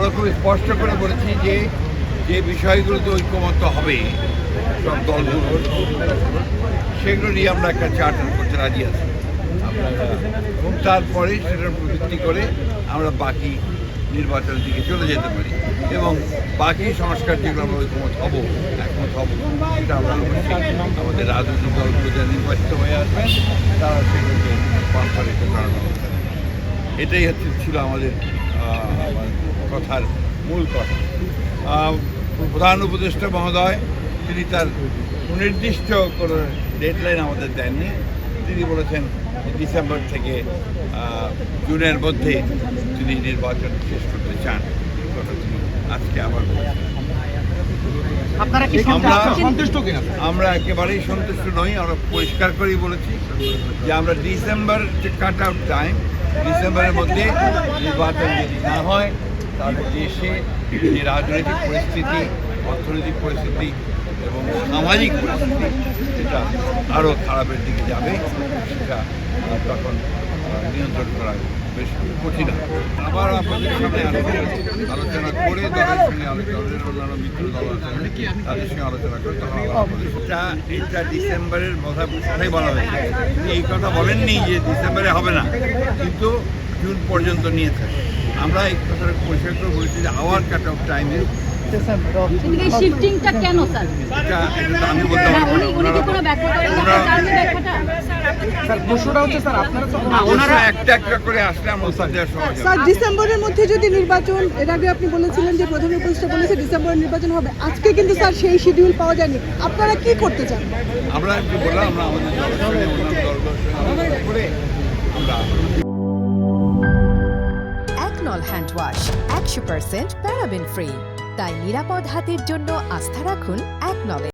আমরা খুব স্পষ্ট করে বলেছি যে যে বিষয়গুলোতে ঐক্যমত্য হবে সব দলগুলোর সেগুলো নিয়ে আমরা একটা চার্টার করতে রাজি আছি। এবং তারপরে সেটার উপর ভিত্তি করে আমরা বাকি নির্বাচনের দিকে চলে যেতে পারি এবং বাকি সংস্কার যেগুলো আমরা একমত হব সেটা আমরা অবশ্যই আমাদের রাজনৈতিক দলগুলো যারা নির্বাচিত হয়ে আসবেন তারা সেগুলোকে বাস্তবায়িত করার ব্যবস্থা নেবে। এটাই ছিল আমাদের কথার মূল কথা। প্রধান উপদেষ্টা মহোদয় তিনি তার সুনির্দিষ্ট কোনো ডেডলাইন আমাদের দেননি। তিনি বলেছেন ডিসেম্বর থেকে জুনের মধ্যে তিনি নির্বাচন শেষ করতে চান। এই কথা তিনি আজকে আবার বলেছেন। আমরা একেবারেই সন্তুষ্ট নই। আমরা পরিষ্কার করেই বলেছি যে আমরা ডিসেম্বর যে কাট আউট টাইম, ডিসেম্বরের মধ্যে নির্বাচন যদি না হয় তাহলে দেশে যে রাজনৈতিক পরিস্থিতি, অর্থনৈতিক পরিস্থিতি এবং সামাজিক পরিস্থিতি সেটা আরও খারাপের দিকে যাবে। সেটা তখন নিয়ন্ত্রণ করা বেশ কঠিন। আবার আপনাদের সামনে আলোচনা করে দলের সঙ্গে দলের অন্যান্য মিত্র দল আছে তাদের সঙ্গে আলোচনা করে তখন এটা ডিসেম্বরের কথাই বলা হয়েছে। এই কথা বলেননি যে ডিসেম্বরে হবে না, কিন্তু জুন পর্যন্ত নিয়েছে। আমরা এই কথাটা পরিষ্কার করে বলেছি যে আওয়ার কাট অফ টাইমে শিফটিংটা কেন স্যার? এটা আমি বলতে পারবো না। ওনারা একটা একটা করে আসলে আমরা উত্তর দেওয়ার সময় হবে। স্যার ডিসেম্বরের মধ্যে যদি নির্বাচন, এর আগে আপনি বলেছিলেন যে প্রধান উপদেষ্টা বলেছে ডিসেম্বরের নির্বাচন হবে, আজকে কিন্তু স্যার সেই শিডিউল পাওয়া যায়নি। আপনারা কি করতে চান? আমরা একটু বললাম আমরা আমাদের দলের সঙ্গে অন্যান্য দলগুলোর সঙ্গে আলোচনা করে আমরা একনল হ্যান্ড ওয়াশ 100% প্যারাবেন ফ্রি, তাই নিরাপদ হাতের জন্য আস্থা রাখুন একনলে।